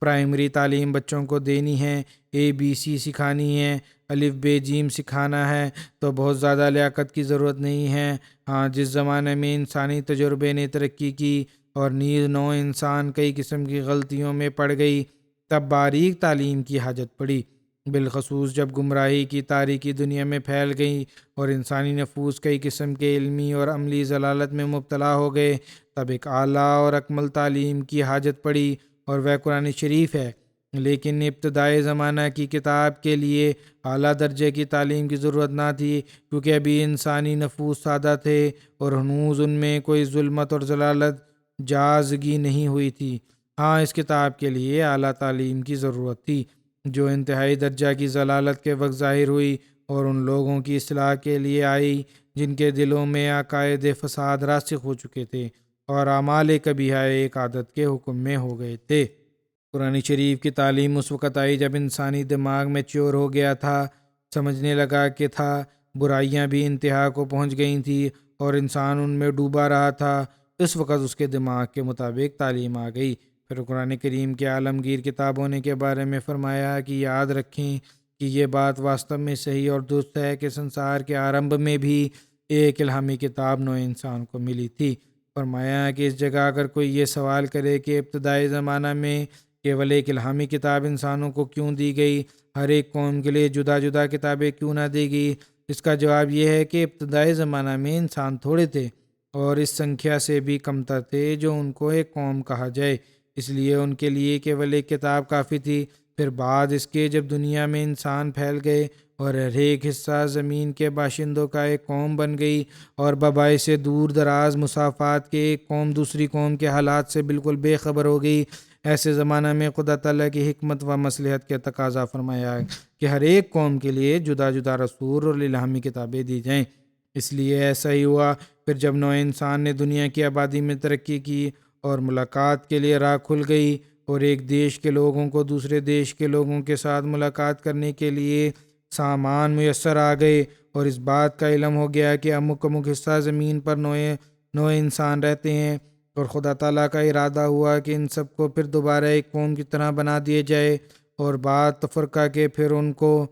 پرائمری تعلیم بچوں کو دینی ہے، ABC سکھانی ہے، الف بے جیم سکھانا ہے تو بہت زیادہ لیاقت کی ضرورت نہیں ہے۔ ہاں، جس زمانے میں انسانی تجربے نے ترقی کی اور نیز نو انسان کئی قسم کی غلطیوں میں پڑ گئی، تب باریک تعلیم کی حاجت پڑی، بالخصوص جب گمراہی کی تاریکی دنیا میں پھیل گئی اور انسانی نفوس کئی قسم کے علمی اور عملی ضلالت میں مبتلا ہو گئے، تب ایک اعلیٰ اور اکمل تعلیم کی حاجت پڑی اور وہ قرآن شریف ہے۔ لیکن ابتدائی زمانہ کی کتاب کے لیے اعلیٰ درجے کی تعلیم کی ضرورت نہ تھی، کیونکہ ابھی انسانی نفوس سادہ تھے اور ہنوز ان میں کوئی ظلمت اور ضلالت جازگی نہیں ہوئی تھی۔ ہاں، اس کتاب کے لیے اعلیٰ تعلیم کی ضرورت تھی جو انتہائی درجہ کی ضلالت کے وقت ظاہر ہوئی اور ان لوگوں کی اصلاح کے لیے آئی جن کے دلوں میں عقائد فساد راسخ ہو چکے تھے اور اعمال قبیحہ ایک عادت کے حکم میں ہو گئے تھے۔ قرآن شریف کی تعلیم اس وقت آئی جب انسانی دماغ میچور ہو گیا تھا، سمجھنے لگا کہ برائیاں بھی انتہا کو پہنچ گئی تھیں اور انسان ان میں ڈوبا رہا تھا۔ اس وقت اس کے دماغ کے مطابق تعلیم آ گئی۔ پھر قرآن کریم کے عالمگیر کتاب ہونے کے بارے میں فرمایا کہ یاد رکھیں کہ یہ بات واستو میں صحیح اور درست ہے کہ سنسار کے آرمبھ میں بھی ایک الہامی کتاب نو انسان کو ملی تھی۔ فرمایا کہ اس جگہ اگر کوئی یہ سوال کرے کہ ابتدائی زمانہ میں کیول ایک الہامی کتاب انسانوں کو کیوں دی گئی؟ ہر ایک قوم کے لیے جدا جدا کتابیں کیوں نہ دی گئی؟ اس کا جواب یہ ہے کہ ابتدائی زمانہ میں انسان تھوڑے تھے اور اس سنکھیا سے بھی کمتر تھے جو ان کو ایک قوم کہا جائے، اس لیے ان کے لیے کیول ایک کتاب کافی تھی۔ پھر بعد اس کے جب دنیا میں انسان پھیل گئے اور ہر ایک حصہ زمین کے باشندوں کا ایک قوم بن گئی اور باعث دور دراز مسافات کے ایک قوم دوسری قوم کے حالات سے بالکل بے خبر ہو گئی، ایسے زمانہ میں خدا تعالیٰ کی حکمت و مصلحت کے تقاضا فرمایا کہ ہر ایک قوم کے لیے جدا جدا رسول اور الہامی کتابیں دی جائیں۔ اس لیے ایسا ہی ہوا۔ پھر جب نوع انسان نے دنیا کی آبادی میں ترقی کی اور ملاقات کے لیے راہ کھل گئی اور ایک دیش کے لوگوں کو دوسرے دیش کے لوگوں کے ساتھ ملاقات کرنے کے لیے سامان میسر آ گئے اور اس بات کا علم ہو گیا کہ امک امک حصہ زمین پر نوع انسان رہتے ہیں، اور خدا تعالیٰ کا ارادہ ہوا کہ ان سب کو پھر دوبارہ ایک قوم کی طرح بنا دیا جائے اور بعد تفرقہ کے پھر ان کو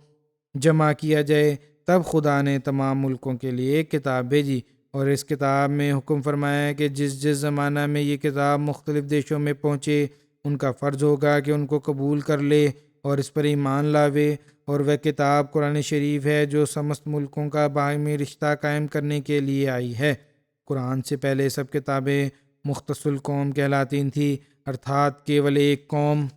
جمع کیا جائے، تب خدا نے تمام ملکوں کے لیے ایک کتاب بھیجی اور اس کتاب میں حکم فرمایا کہ جس جس زمانہ میں یہ کتاب مختلف دیشوں میں پہنچے ان کا فرض ہوگا کہ ان کو قبول کر لے اور اس پر ایمان لاوے، اور وہ کتاب قرآن شریف ہے جو سمست ملکوں کا باہمی رشتہ قائم کرنے کے لیے آئی ہے۔ قرآن سے پہلے سب کتابیں مختص القوم کہلاتی تھیں، ارتھات کیول ایک قوم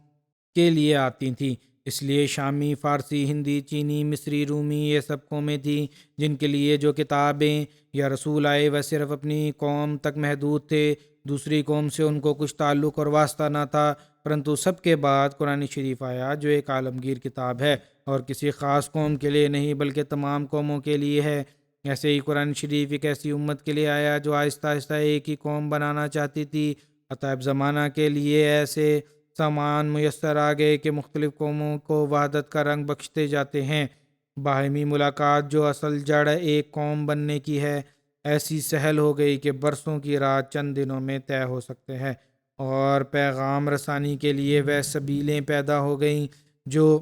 کے لیے آتی تھیں۔ اس لیے شامی، فارسی، ہندی، چینی، مصری، رومی یہ سب قومیں تھیں جن کے لیے جو کتابیں یا رسول آئے وہ صرف اپنی قوم تک محدود تھے، دوسری قوم سے ان کو کچھ تعلق اور واسطہ نہ تھا، پرنتو سب کے بعد قرآن شریف آیا جو ایک عالمگیر کتاب ہے اور کسی خاص قوم کے لیے نہیں بلکہ تمام قوموں کے لیے ہے۔ ایسے ہی قرآن شریف ایک ایسی امت کے لیے آیا جو آہستہ آہستہ ایک ہی قوم بنانا چاہتی تھی، اتاب زمانہ کے لیے ایسے سامان میسر آ گئے کہ مختلف قوموں کو وحدت کا رنگ بخشتے جاتے ہیں۔ باہمی ملاقات جو اصل جڑ ایک قوم بننے کی ہے، ایسی سہل ہو گئی کہ برسوں کی رات چند دنوں میں طے ہو سکتے ہیں، اور پیغام رسانی کے لیے وہ سبیلیں پیدا ہو گئیں جو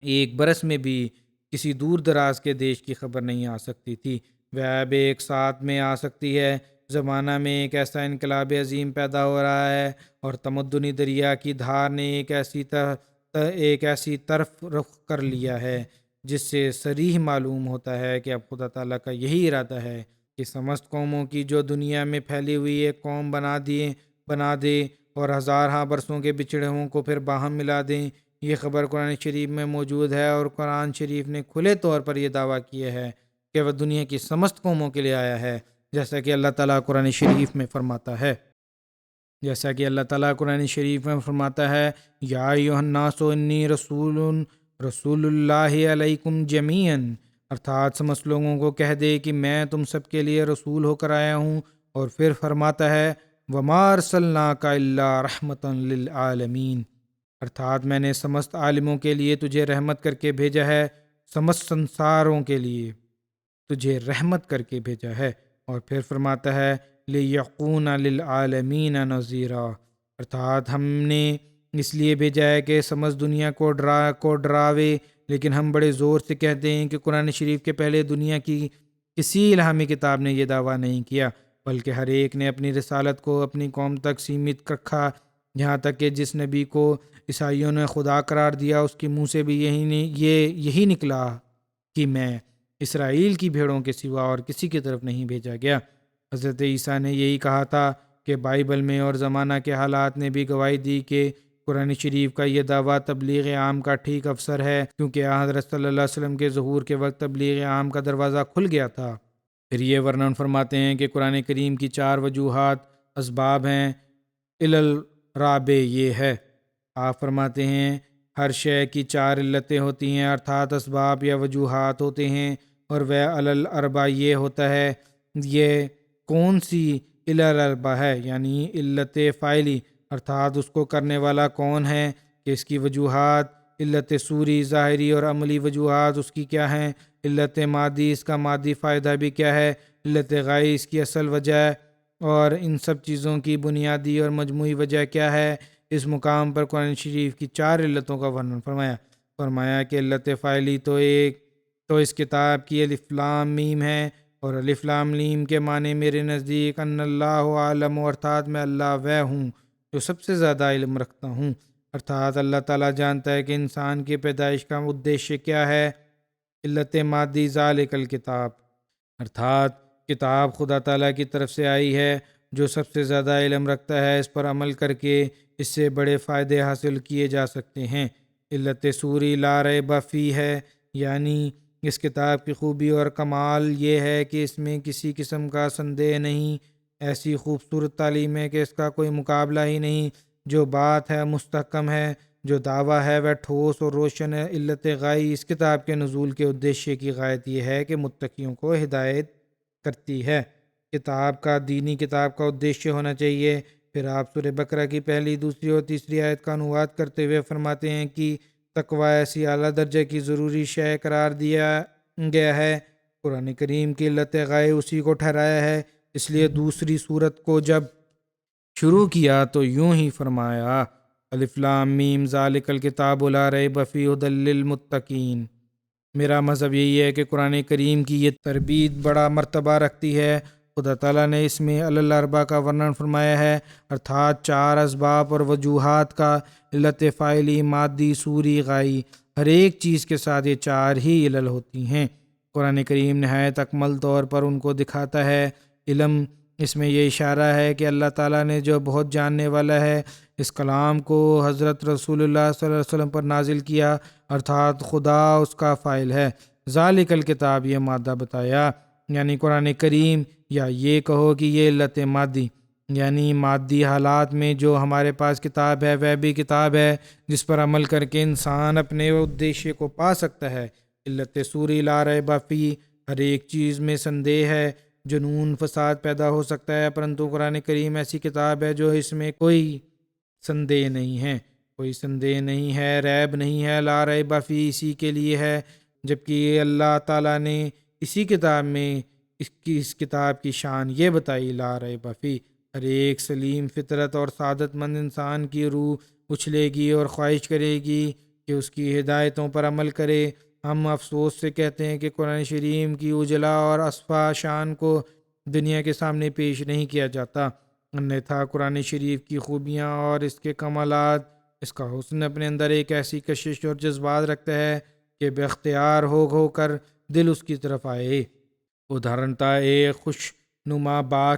ایک برس میں بھی کسی دور دراز کے دیش کی خبر نہیں آ سکتی تھی، وہ اب ایک ساتھ میں آ سکتی ہے۔ زمانہ میں ایک ایسا انقلاب عظیم پیدا ہو رہا ہے اور تمدنی دریا کی دھار نے ایک ایسی طرف رخ کر لیا ہے جس سے صریح معلوم ہوتا ہے کہ اب خدا تعالیٰ کا یہی ارادہ ہے کہ سمست قوموں کی جو دنیا میں پھیلی ہوئی ایک قوم بنا دے اور ہزارہا برسوں کے بچھڑوں کو پھر باہم ملا دیں۔ یہ خبر قرآن شریف میں موجود ہے اور قرآن شریف نے کھلے طور پر یہ دعویٰ کیا ہے کہ وہ دنیا کی سمست قوموں کے لیے آیا ہے، جیسا کہ اللہ تعالیٰ قرآن شریف میں فرماتا ہے یا ایھا الناس انی رسول اللہ علیکم جمیعا، ارتھات سمجھ لوگوں کو کہہ دے کہ میں تم سب کے لیے رسول ہو کر آیا ہوں، اور پھر فرماتا ہے وما ارسلناک الا رحمتا للعالمین، ارتھات میں نے سمست عالموں کے لیے تجھے رحمت کر کے بھیجا ہے، سمست سنساروں کے لیے تجھے رحمت کر کے بھیجا ہے۔ اور پھر فرماتا ہے لِیَکُونَ لِلْعَالَمِینَ نَذِیرًا، ارتھات ہم نے اس لیے بھیجا ہے کہ سمجھ دنیا کو ڈراوے، لیکن ہم بڑے زور سے کہتے ہیں کہ قرآن شریف کے پہلے دنیا کی کسی الہامی کتاب نے یہ دعویٰ نہیں کیا، بلکہ ہر ایک نے اپنی رسالت کو اپنی قوم تک سیمت رکھا، یہاں تک کہ جس نبی کو عیسائیوں نے خدا قرار دیا اس کے منہ سے بھی یہی نکلا کہ میں اسرائیل کی بھیڑوں کے سوا اور کسی کی طرف نہیں بھیجا گیا۔ حضرت عیسیٰ نے یہی کہا تھا کہ بائبل میں اور زمانہ کے حالات نے بھی گواہی دی کہ قرآن شریف کا یہ دعویٰ تبلیغ عام کا ٹھیک افسر ہے، کیونکہ حضرت صلی اللہ علیہ وسلم کے ظہور کے وقت تبلیغ عام کا دروازہ کھل گیا تھا۔ پھر یہ ورنن فرماتے ہیں کہ قرآن کریم کی 4 وجوہات اسباب ہیں، الرابع یہ ہے، آپ فرماتے ہیں ہر شے کی 4 علتیں ہوتی ہیں، ارتھات اسباب یا وجوہات ہوتے ہیں، اور وہ الاربع یہ ہوتا ہے۔ یہ کون سی الاربع ہے؟ یعنی علت فاعلی، ارتھات اس کو کرنے والا کون ہے، کہ اس کی وجوہات، علت صوری ظاہری اور عملی وجوہات اس کی کیا ہیں، علت مادی اس کا مادی فائدہ بھی کیا ہے، علت غائی اس کی اصل وجہ ہے، اور ان سب چیزوں کی بنیادی اور مجموعی وجہ کیا ہے۔ اس مقام پر قرآن شریف کی 4 علتوں کا ورنن فرمایا کہ علت فاعلی تو اس کتاب کی الف لام میم ہے، اور الف لام میم کے معنی میرے نزدیک ان اللہ عالم، ارتھات میں اللہ وہ ہوں جو سب سے زیادہ علم رکھتا ہوں۔ ارتھات اللہ تعالیٰ جانتا ہے کہ انسان کی پیدائش کا ادیشیہ کیا ہے۔ علت مادی ذالک الکتاب، ارتھات کتاب خدا تعالیٰ کی طرف سے آئی ہے جو سب سے زیادہ علم رکھتا ہے، اس پر عمل کر کے اس سے بڑے فائدے حاصل کیے جا سکتے ہیں۔ علت سوری لا ریب فیہ ہے، یعنی اس کتاب کی خوبی اور کمال یہ ہے کہ اس میں کسی قسم کا سندے نہیں، ایسی خوبصورت تعلیم ہے کہ اس کا کوئی مقابلہ ہی نہیں۔ جو بات ہے مستحکم ہے، جو دعویٰ ہے وہ ٹھوس اور روشن ہے۔ علت غائی، اس کتاب کے نزول کے ادیشیہ کی غایت یہ ہے کہ متقیوں کو ہدایت کرتی ہے۔ کتاب کا، دینی کتاب کا ادیشیہ ہونا چاہیے۔ پھر آپ سورہ بقرہ کی پہلی، دوسری اور تیسری آیت کا انواد کرتے ہوئے فرماتے ہیں کہ تقوی ایسی اعلیٰ درجے کی ضروری شے قرار دیا گیا ہے، قرآن کریم کی علت غائب اسی کو ٹھہرایا ہے۔ اس لیے دوسری صورت کو جب شروع کیا تو یوں ہی فرمایا، الف لام میم ذالک الکتاب لا ریب فیہ ھدی للمتقین۔ میرا مذہب یہی ہے کہ قرآن کریم کی یہ تربیت بڑا مرتبہ رکھتی ہے۔ خدا تعالیٰ نے اس میں الاربع کا ورنن فرمایا ہے، ارتھات 4 اسباب اور وجوہات کا، علت فاعلی، مادی، صوری، غائی۔ ہر ایک چیز کے ساتھ یہ 4 ہی علل ہوتی ہیں۔ قرآن کریم نہایت اکمل طور پر ان کو دکھاتا ہے۔ علم، اس میں یہ اشارہ ہے کہ اللہ تعالیٰ نے جو بہت جاننے والا ہے، اس کلام کو حضرت رسول اللہ صلی اللہ علیہ وسلم پر نازل کیا، ارتھات خدا اس کا فاعل ہے۔ ذالک الکتاب، یہ مادہ بتایا، یعنی قرآن کریم، یا یہ کہو کہ یہ علت مادی، یعنی مادی حالات میں جو ہمارے پاس کتاب ہے وہ بھی کتاب ہے جس پر عمل کر کے انسان اپنے ادیشیہ کو پا سکتا ہے۔ علت سوری لا ریب فیہ، ہر ایک چیز میں سندے ہے، جنون فساد پیدا ہو سکتا ہے، پرنتو قرآن کریم ایسی کتاب ہے جو اس میں کوئی سندے نہیں ہے، کوئی سندے نہیں ہے، ریب نہیں ہے، لا ریب فیہ اسی کے لیے ہے۔ جبکہ اللہ تعالیٰ نے اسی کتاب میں اس کتاب کی شان یہ بتائی، لا ریب فیہ، ہر ایک سلیم فطرت اور سعادت مند انسان کی روح اچھلے گی اور خواہش کرے گی کہ اس کی ہدایتوں پر عمل کرے۔ ہم افسوس سے کہتے ہیں کہ قرآن شریف کی اجلا اور اصفا شان کو دنیا کے سامنے پیش نہیں کیا جاتا، انیتھا قرآن شریف کی خوبیاں اور اس کے کمالات، اس کا حسن اپنے اندر ایک ایسی کشش اور جذبات رکھتا ہے کہ بے اختیار ہو کر دل اس کی طرف آئے۔ ادھارنتا ایک خوشنما باغ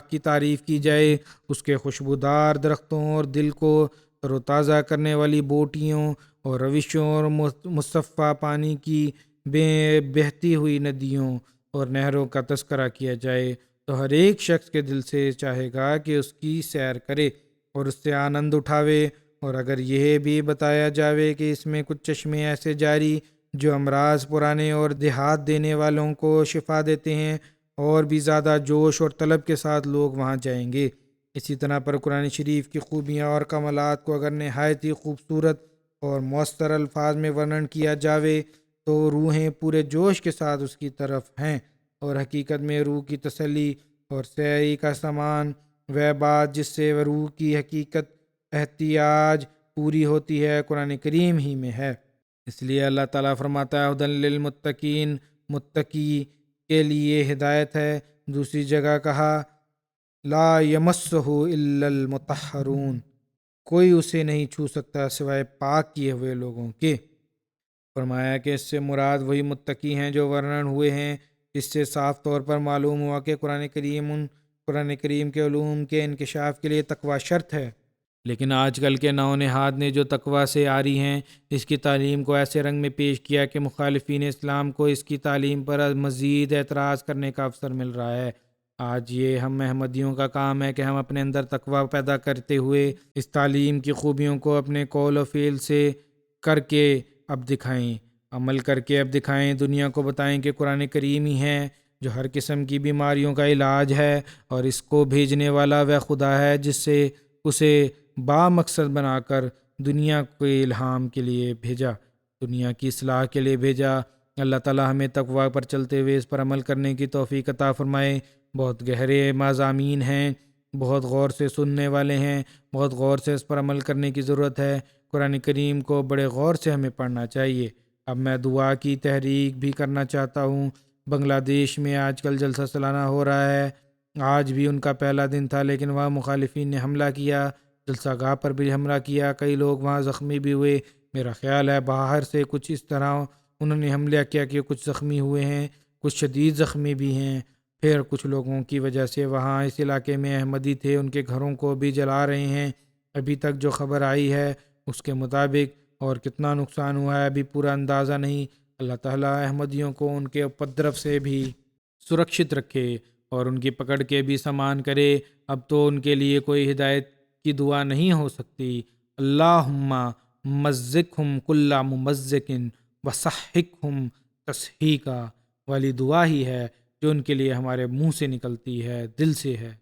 کی تعریف کی جائے، اس کے خوشبودار درختوں اور دل کو تر و تازہ کرنے والی بوٹیوں اور روشوں اور مصفہ پانی کی بہتی ہوئی ندیوں اور نہروں کا تذکرہ کیا جائے، تو ہر ایک شخص کے دل سے چاہے گا کہ اس کی سیر کرے اور اس سے آنند اٹھاوے۔ اور اگر یہ بھی بتایا جاوے کہ اس میں کچھ چشمے ایسے جاری جو امراض پرانے اور دیہات دینے والوں کو شفا دیتے ہیں، اور بھی زیادہ جوش اور طلب کے ساتھ لوگ وہاں جائیں گے۔ اسی طرح پر قرآن شریف کی خوبیاں اور کمالات کو اگر نہایت ہی خوبصورت اور مؤثر الفاظ میں ورنن کیا جاوے تو روحیں پورے جوش کے ساتھ اس کی طرف ہیں، اور حقیقت میں روح کی تسلی اور سیری کا سامان وہ بات جس سے روح کی حقیقت احتیاج پوری ہوتی ہے، قرآن کریم ہی میں ہے۔ اس لیے اللہ تعالیٰ فرماتا ہے ھدی للمتقین، متقی کے لیے ہدایت ہے۔ دوسری جگہ کہا لا یمسہ الا المطہرون، کوئی اسے نہیں چھو سکتا سوائے پاک کیے ہوئے لوگوں کے۔ فرمایا کہ اس سے مراد وہی متقی ہیں جو ورنن ہوئے ہیں۔ اس سے صاف طور پر معلوم ہوا کہ قرآن کریم کے علوم کے انکشاف کے لیے تقوی شرط ہے، لیکن آج کل کے نو نہاد نے جو تقوی سے آری ہیں، اس کی تعلیم کو ایسے رنگ میں پیش کیا کہ مخالفین اسلام کو اس کی تعلیم پر مزید اعتراض کرنے کا اوسر مل رہا ہے۔ آج یہ ہم احمدیوں کا کام ہے کہ ہم اپنے اندر تقوی پیدا کرتے ہوئے اس تعلیم کی خوبیوں کو اپنے قول و فعل سے کر کے اب دکھائیں، عمل کر کے اب دکھائیں، دنیا کو بتائیں کہ قرآن کریم ہی ہے جو ہر قسم کی بیماریوں کا علاج ہے، اور اس کو بھیجنے والا وہ خدا ہے جس سے اسے با مقصد بنا کر دنیا کے الہام کے لیے بھیجا، دنیا کی اصلاح کے لیے بھیجا۔ اللہ تعالیٰ ہمیں تقوی پر چلتے ہوئے اس پر عمل کرنے کی توفیق عطا فرمائے۔ بہت گہرے مضامین ہیں، بہت غور سے سننے والے ہیں، بہت غور سے اس پر عمل کرنے کی ضرورت ہے۔ قرآن کریم کو بڑے غور سے ہمیں پڑھنا چاہیے۔ اب میں دعا کی تحریک بھی کرنا چاہتا ہوں۔ بنگلہ دیش میں آج کل جلسہ سالانہ ہو رہا ہے، آج بھی ان کا پہلا دن تھا، لیکن وہاں مخالفین نے حملہ کیا، جلسہ گاہ پر بھی حملہ کیا، کئی لوگ وہاں زخمی بھی ہوئے۔ میرا خیال ہے باہر سے کچھ اس طرح انہوں نے حملہ کیا کہ کچھ زخمی ہوئے ہیں، کچھ شدید زخمی بھی ہیں۔ پھر کچھ لوگوں کی وجہ سے وہاں اس علاقے میں احمدی تھے، ان کے گھروں کو بھی جلا رہے ہیں۔ ابھی تک جو خبر آئی ہے اس کے مطابق، اور کتنا نقصان ہوا ہے ابھی پورا اندازہ نہیں۔ اللہ تعالیٰ احمدیوں کو ان کے اپدرو سے بھی سرکشت رکھے اور ان کی پکڑ کے بھی سامان کرے۔ اب تو ان کے لیے کوئی ہدایت کی دعا نہیں ہو سکتی۔ اللہم مزقہم کل ممزق وصحکہم تصحیقا والی دعا ہی ہے جو ان کے لیے ہمارے منہ سے نکلتی ہے، دل سے ہے۔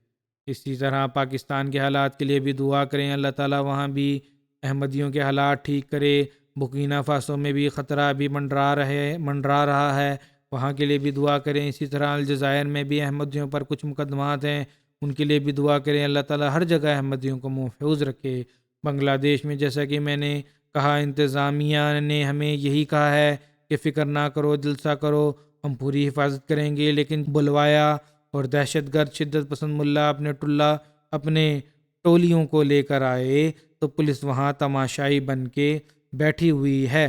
اسی طرح پاکستان کے حالات کے لیے بھی دعا کریں، اللہ تعالیٰ وہاں بھی احمدیوں کے حالات ٹھیک کرے۔ بورکینا فاسو میں بھی خطرہ بھی منڈرا رہا ہے، وہاں کے لیے بھی دعا کریں۔ اسی طرح الجزائر میں بھی احمدیوں پر کچھ مقدمات ہیں، ان کے لیے بھی دعا کریں۔ اللہ تعالیٰ ہر جگہ احمدیوں کو محفوظ رکھے۔ بنگلہ دیش میں جیسا کہ میں نے کہا، انتظامیہ نے ہمیں یہی کہا ہے کہ فکر نہ کرو، جلسہ کرو، ہم پوری حفاظت کریں گے، لیکن بلوایا اور دہشت گرد شدت پسند ملا اپنے ٹولیوں کو لے کر آئے تو پولیس وہاں تماشائی بن کے بیٹھی ہوئی ہے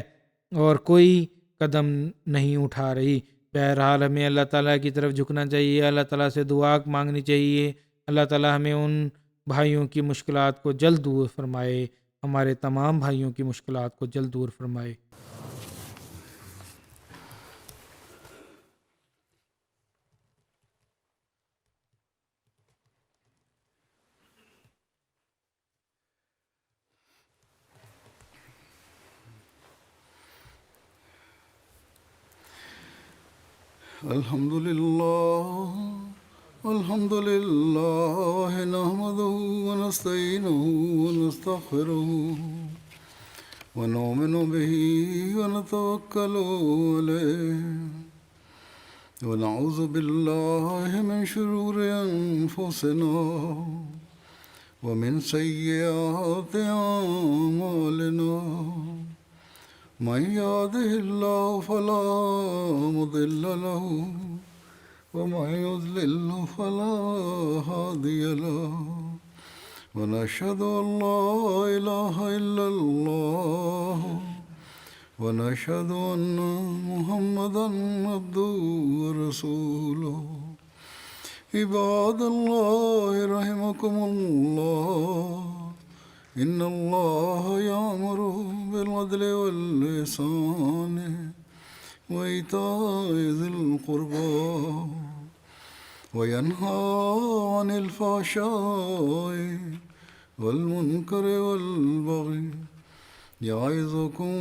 اور کوئی قدم نہیں اٹھا رہی۔ بہرحال ہمیں اللہ تعالیٰ کی طرف جھکنا چاہیے، اللہ تعالیٰ سے دعا مانگنی چاہیے۔ اللہ تعالیٰ ہمیں ان بھائیوں کی مشکلات کو جلد دور فرمائے، ہمارے تمام بھائیوں کی مشکلات کو جلد دور فرمائے۔ الحمد لله نحمده ونستعينه ونستغفره ونؤمن به ونتوكل عليه ونعوذ بالله من شرور أنفسنا ومن سيئات أعمالنا من يهده الله فلا مضل له ومن يضلل فلا هادي له ونشهد أن لا إله إلا الله ونشهد أن محمدا عبده ورسوله عباد الله رحمكم الله إن الله يأمر بالعدل والإحسان وإيتاء ذي القربى وينهى عن الفحشاء والمنكر والبغي يعظكم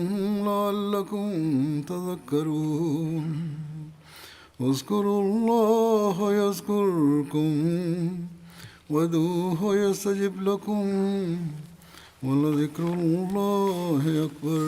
لعلكم تذكرون اذكروا الله يذكركم وادعوه يستجب لكم ولذكر الله أكبر